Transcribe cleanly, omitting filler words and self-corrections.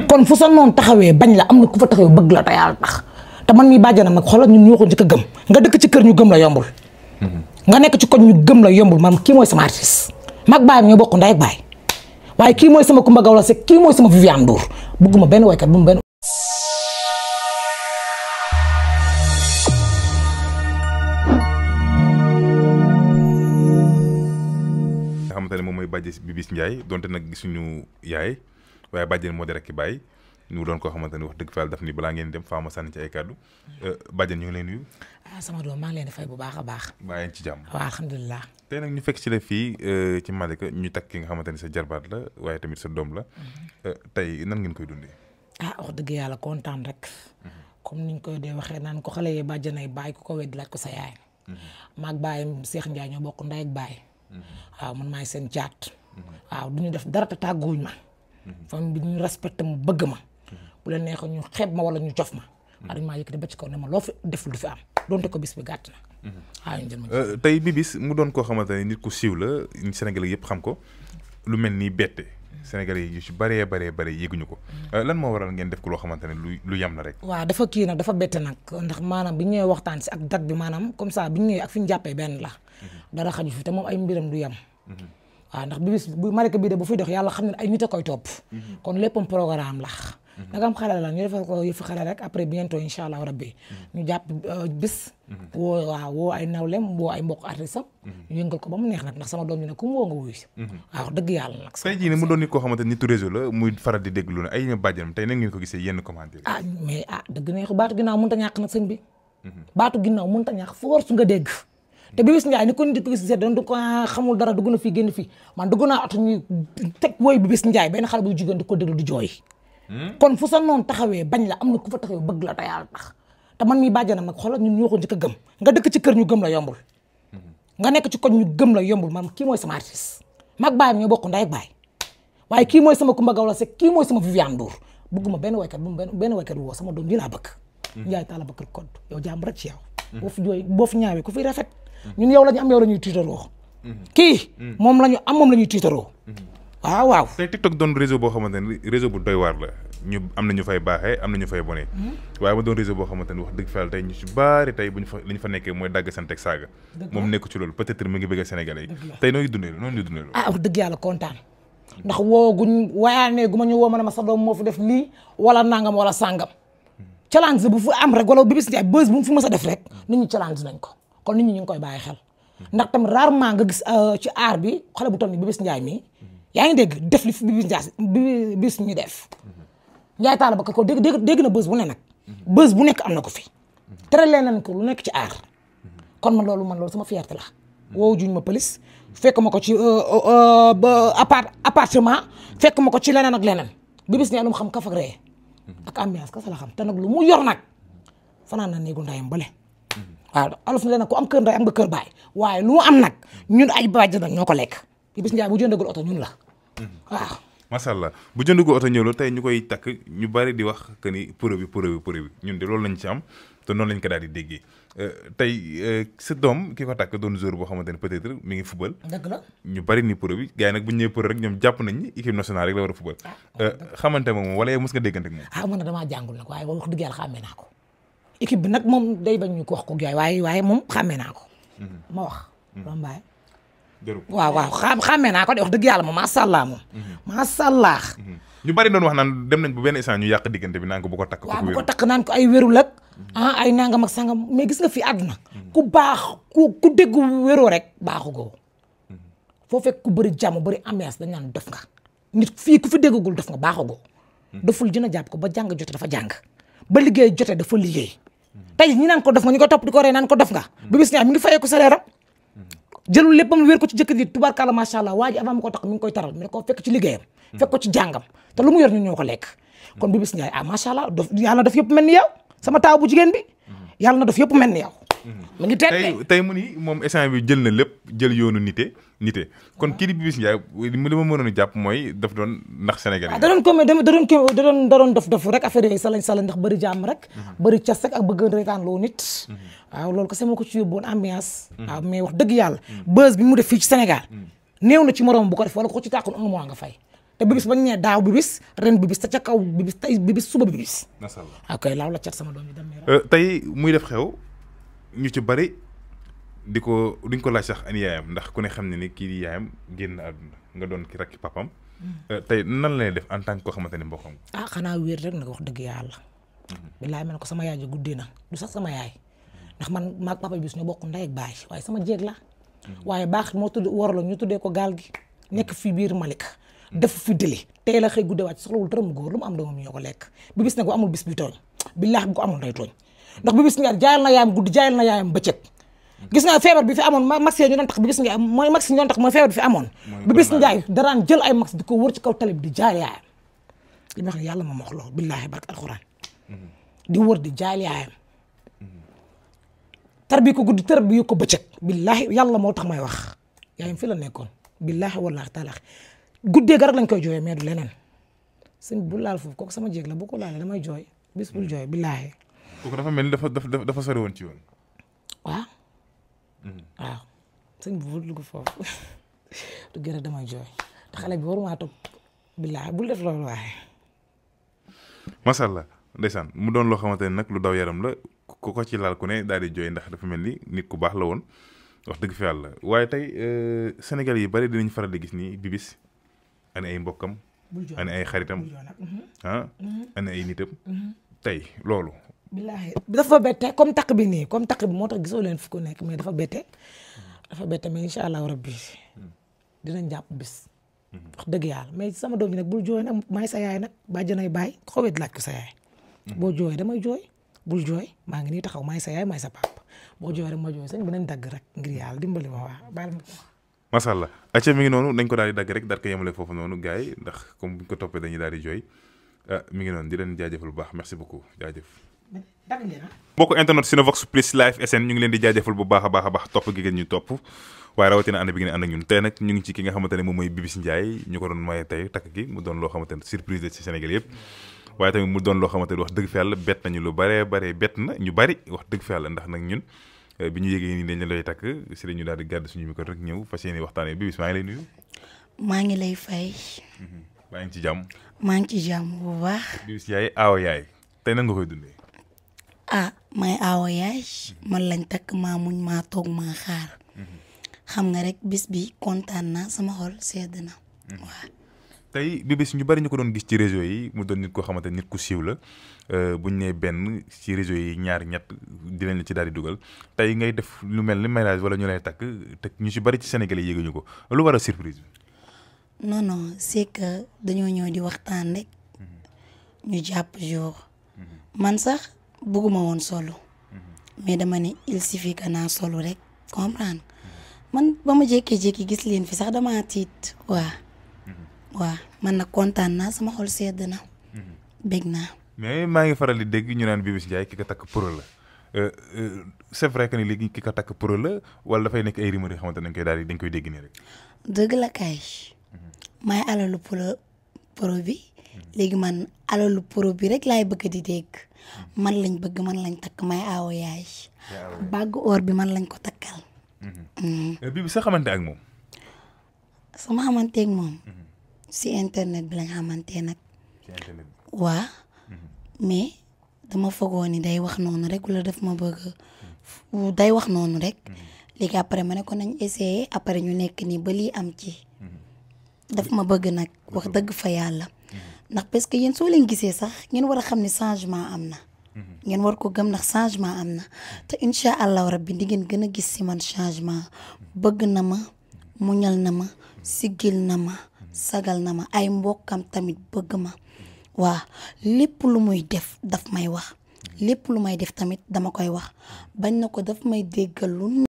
kon fu sa noonu taxawee bañ la am na ku fa taxawee bëgg la te yàlla tax te man mii bàjjanam nag xoolal ñun ñoo ko njëkk a gëm nga dëkk ci kër ñu gëm la yombul. nga nekk ci koñ ñu gëm la yombul maam kii mooy sama artiste mag baayam ñoo bokk ndey ak baay waaye kii mooy sama Coumba Gawlo Seck kii mooy sama Viviane Ndour bëgguma benn waykat bu mu benn. nga xamante ne moom mooy Badiane Bibiss Ndiaye donte nag gisuñu yaay waaye Badiane moo di rek ki bàyyi ñu doon koo xamante ne wax dëgg fa daf ni balaa ngeen dem faa ma sànni ci ay kàddu Badiane ñu ngi lay nuyu. sama doom maa ngi leen di fay bu baax a baax. maa ngi ci jàmm. waaw alhamdulilah. tey nag ñu fekk ci la fii ci Malika ñu takk ki nga xamante ne sa jarbaat la waaye tamit sa doom la tey nan ngeen koy dundee. wax dëgg yàlla kontaan rek. comme niñ koy dee waxee naan ko xale yi bàjjanay baay ku ko weddi laaj ko sa yaay. maag baayam Cheikh Ndiaye ñoo bokk ndey ak baay. waaw man maay seen caat. waaw du ñu def dara te tàgguwuñ ma. famille bi ñu respecté mu bëgg ma. bu leen neexee ñu xeeb ma wala ñu jof ma. waaw dañ maa yëkkati ba ci kaw ne ma loo fi def lu fi am donte ko bis bi gàtt na. waaw ñu jël ma tey Bibiss mu doon koo xamante ne nit ku siiw la Sénégalais yëpp xam ko lu mel ni bette Sénégalais yi yu si bëree yéeguñu ko lan moo waral ngeen def ko loo xamante ne lu yam la rek. waaw dafa kii nag dafa bette nag ndax maanaam bi ñu ñëwee waxtaan si ak date bi maanaam comme ça bi ñu ñëwee ak fi ñu jàppee benn la. dara xaju fi te moom ay mbiram du yam. waaw ndax Bibiss bu Malika bii de bu fiy dox yàlla xam ne ay nit a koy topp. kon léppam programme la. da nga am xale la ñu defal ko yëfu xale rek après bientôt incha allah rabbi ñu jàpp bis. woo ay nawlem woo ay mbokk artiste am. ñu yëngal ko ba mu neex nag ndax sama doom ñu ne ku mu woo nga wuyu. waaw dëgg yàlla nag. tey jii ne mu doon nit koo xamante nitu réseau la muy faral di déglu ne ay ñoom bàjjanam tey nan ngeen ko gisee yenn commentaire mais dëgg neexu baatu ginnaaw mënut a ñàkk nag sëñ bi. baatu ginnaaw mënut a ñàkk force nga dégg. te Bibiss Ndiaye ni ko nit ko gis du ko xamul dara dugg na fii génn fii man dugg naa oto ñuy teg woy Bibiss Ndiaye benn xale bu jigéen di ko déglu di jooy. kon fu sa noonu taxawee bañ la am na ku fa taxawee bëgg la te yàlla tax te man mii bàjjanam nag xoolal ñun ñoo ko njëkk a gëm nga dëkk ci kër ñu gëm la yombul. nga nekk ci koñ ñu gëm la yombul maam kii mooy sama artiste mag baayam ñoo bokk ndey ak baay waaye kii mooy sama Coumba Gawlo Seck kii mooy sama Viviane Ndour bëgguma benn waykat bu mu benn waykat woo sama doom ji laa bëgg. Ndiaye Talla Bakar Code yow jàmm rek ci yow. boo fi ñaawee ku fi rafet. ñun yow la ñu am yow la ñuy tiitaroo. kii moom la ñu am moom la ñuy tiitaroo. waaw. tey TikTok doon réseau boo xamante ne réseau bu doy waar la ñu am na ñu fay baaxee am na ñu fay bonee. waaye ma doon réseau boo xamante ne wax dëgg fa tey ñu si baari tey bu ñu fa li ñu fa nekkee mooy dagg sant ak saaga. moom nekku ci loolu peut-être mu ngi bëgg Sénégalais yi. tey nooy dundee loolu. wax dëgg yàlla kontaan. ndax woo guñ wayaanee gu ma ñu woo ma ne ma sa doom moo fi def lii wala nangam wala sangam. challenge bu fu am rek wala Bibiss Ndiaye buzz bu mu fi mës a def rek nit ñi challenge nañ ko kon nit ñi ñu ngi koy bàyyi xel. ndax tam rarement nga gis ci aar bi xale bu toll ni Bibiss Ndiaye mii yaa ngi dégg def li fi Bibiss ñu def. Ndiaye Talla Bakar Code dégg na buzz bu ne nag. buzz bu nekk am na ko fi. tere leen nañ ko lu nekk ci aar. kon man loolu sama fierté la. woowu juñ ma police fekk ma ko ci appartement fekk ma ko ci leneen ak leneen Bibiss Ndiaye lu mu xam kaf ak ree ak ambiance kasa la xam te nag lu mu yor nag fanaan na néegu ndayam bële. waaw alof na leen ku am kër nday am nga kër baay waaye lu mu am nag ñun ay bàjj nag ñoo ko lekk Bibiss Ndiaye bu jëndagul oto ñun la waaw. macha allah bu jëndagul oto ñëw la tey ñu koy takk ñu bari di wax que ni pro bi ñun de loolu lañ ci am te noonu lañ ko daal di déggee tey sa doom ki ko takk doon joueur boo xamante ne peut-être mi ngi football. dëgg la ñu bari ni pro bi gars yi nag bu ñu ñëwee pro rek ñoom jàpp nañ ni équipe nationale rek la war a football. xamante moom wala yow mos nga déggante ak moom. man damaa jàngul nag waaye wax dëgg yàlla xàmmee naa ko. équipe bi nag moom day bañ ñu ko wax ko yaay waaye moom xàmmee naa ko. ma wax. loolu mbaay. waaw xàmmee naa ko de wax dëgg yàlla moom macha allah moom. macha allah. ñu bari doon wax naan dem nañ bu benn instant ñu yàq diggante bi naan ko bu ko takk. waaw bu ko takk naan ko ay wérul ak. ay nangam ak sangam mais gis nga fi àdduna. ku baax ku déggu wéroo rek baaxu goo. foo fekk ku bëri jàmm bëri ambiance dañ naan dof nga. nit fii ku fi déggagul dof nga baaxu goo. doful dina jàpp ko ba jàng jote dafa jàng. ba liggéey jote dafa liggéey. tey ñi naan ko dof nga ñu ko topp di ko ree naan ko dof nga. Bibiss Ndiaye mi ngi fayee ko salaire am jëlul léppam wéer ko ci jëkkër ji tubaarkàlla macha allah waa ji avant mu ko tax mi ngi koy taral mi ne ko fekk ci liggéeyam. fekk ko ci jàngam te lu mu yor ñun ñoo ko lekk. kon Bibiss Ndiaye macha allah yàlla na def yëpp mel ni yow sama taaw bu jigéen bi yàlla na def yëpp mel ni yow. mu ngi tey mu ni moom instant bi jël na lépp jël yoonu nite kon kii di Bibiss Ndiaye li ma mënoon a jàpp mooy daf doon ndax Sénégal yi. da doon dof rek affaire yooyu salañ ndax bëri jàmm rek. bëri cas rek ak bëgg reetaan loo nit. waaw loolu kese moo ko ci yóbbuwoon ambiance. waaw mais wax dëgg yàlla buzz bi mu def fii ci Sénégal. néew na ci morom bu ko def wala ko ci tàkkoon un mois nga fay. te bibis bañ nee daaw bibis ren bibis te ca kaw bibis tey bibis suba bibis. macha allah ok laaw la cat sama doom yi dem tey muy def xew ñu ci bari duñ ko laaj sax ani yaayam ndax ku ne xam ne ni kii di yaayam génn àdduna nga doon ki rakki papam tey nan lay def en tant que koo xamante ne mbokkam. xanaa wér rek nag wax dëgg yàlla. billaay ma ne ko sama yaay ji guddee na du sax sama yaay ndax man maag papa bis ñu bokk ndey ak baay waaye sama jéeg la. waaye baax moo tudd waraloon ñu tuddee ko gaal gi. nekk fii biir Malika. def fi dëli tey la xëy guddee wàcc soxlawul dërëm góor lu mu am doomam ñoo ko lekk bi bis nag bu amul bis bi tooñ billaay bu ko amul day tooñ ndax bi bis nga jaayal na yaayam guddi jaayal na yaayam bëccëg gis nga feebar bi fi amoon max ñu doon tax bi bis nga mooy max ñu doon tax mooy feebar bi fi amoon bi bis njaay daraan jël ay max di ko wër ci kaw tali bi di jaay yaayam li ma wax ne yàlla ma wax loolu billaahi barke alxuraan di wër di jaay yaayam tar bi ko guddi tar bi ko bëccëg billaahi yàlla moo tax may wax yaayam fi la nekkoon billaahi wallaahi taala guddee garab lañ koy jooyee mais du leneen sëñ bu laal foofu kooku sama jéeg la bu ko laalee damay jooy bis bul jooy billaahi kooku dafa mel ni dafa sori woon ci yoon. waaw sëñ bu bul dugg foofu du gërëm damay jooy te xale bi waruma toog billaahi bul def loolu waaye. macha allah ndeysaan mu doon loo xamante ne nag lu daw yaram la ku ko ci laal ku ne daal di jooy ndax dafa mel ni nit ku baax la woon wax dëgg fi yàlla waaye tey Sénégal yi bari dinañ faral di gis ni bibis ani ay mbokkam. ani ay xaritam ani ay nitam. tey loolu. billaahi dafa bette comme takk bi nii comme takk bi moo tax gisoo leen fi ku nekk mais dafa bette mais incha allah rabbi dinañ jàpp bis. wax dëgg yàlla mais sama doom bi nag bul jooy nag maay sa yaay nag bàjjanay baay xawet laaj ko sa yaay. boo jooyee damay jooy bul jooy maa ngi nii taxaw maay sa yaay maay sa papa boo jooyee rek ma jooy sañ beneen dagg rek ngir yàlla dimbali ma waa baal ma ko. macha allah acca mi ngi noonu dañ ko daal di dagg rek daal ko yemale foofu noonu gars yi ndax comme buñ ko toppee dañuy daal di jooy mi ngi noonu di leen jaajëfal bu baax merci beaucoup jaajëf. mbokk internet Cinevox Plus Live SN ñu ngi leen di jaajëfal bu baax a baax topp gi ngeen ñu topp waaye rawatina ànd bi ngeen ànd ak ñun tey nag ñu ngi ci ki nga xamante ne moom mooy Bibis Ndiaye ñu ko doon maye tey takk gi mu doon loo xamante ne surprise la ci Sénégal yëpp waaye tamit mu doon loo xamante ne wax dëgg fa yàlla bett nañu lu bare bett na ñu bari wax dëgg fa yàlla ndax nag ñun bi ñu yégee nii dañ la lay takk si la ñu daal di gàddu suñu micro rek ñëw fas yéene waxtaanee Bibis maa ngi lay nuyu. maa ngi lay fay. maa ngi ci jàmm. maa ngi ci jàmm bu baax. Bibis Ndiaye aawa yaay tey nan nga koy dundee. may aawa yaay man lañ takk maa muñ maa toog maa xaar. xam nga rek bis bi kontaan naa sama xol sedd na waaw. tey Bibis ñu bari ñu ko doon gis ci réseau yi mu doon nit koo xamante nit ku siiw la buñ nee benn ci réseau yi ñaar ñett dinañ la ci daal di dugal tey ngay def lu mel ni mariage wala ñu lay takk te ñu ci bari ci Sénégalais yéeguñu ko lu war a surprise bi. non c'est que dañoo ñëw di waxtaan rek ñu jàpp jour man sax bëgguma woon solo mais dama ne il suffit que naa solo rek comprendre man ba ma jékkee-jékki gis leen fi sax dama tiit waa man nag kontaan naa sama xol sedd na bég naa. mais maa ngi faral di dégg ñu naan Bibis Ndiaye ki ko takk pro la c'est vrai que ni léegi ki ko takk pro la wala dafay nekk ay rumeur yoo xamante ne dañ koy dégg nii rek. dëgg la kay may alalu pro bi léegi man alalu pro bi rek laay bëgg di dégg man lañ bëgg man lañ takk may aawo yaay bàgg or bi man lañ ko takkal. Bibis sa xamante ak moom. sama xamante ak moom. si internet bi lañ xamante nag. waa mais dama foogoo ni day wax noonu rek wala daf ma bëgg day wax noonu rek léegi après ma ne ko nañ essayer après ñu nekk nii ba lii am ci daf ma bëgg nag wax dëgg fa yàlla ndax parce que yéen soo leen gisee sax ngeen war a xam ne changement am na ngeen war ko gëm ndax changement am na te incha allahu rabbi di ngeen gën a gis si man changement bëgg na ma muñal na ma siggil na ma sagal na ma ay mbokkam tamit bëgg ma waa lépp lu muy def daf may wax lépp lu may def tamit dama koy wax bañ na ko daf may déggal lu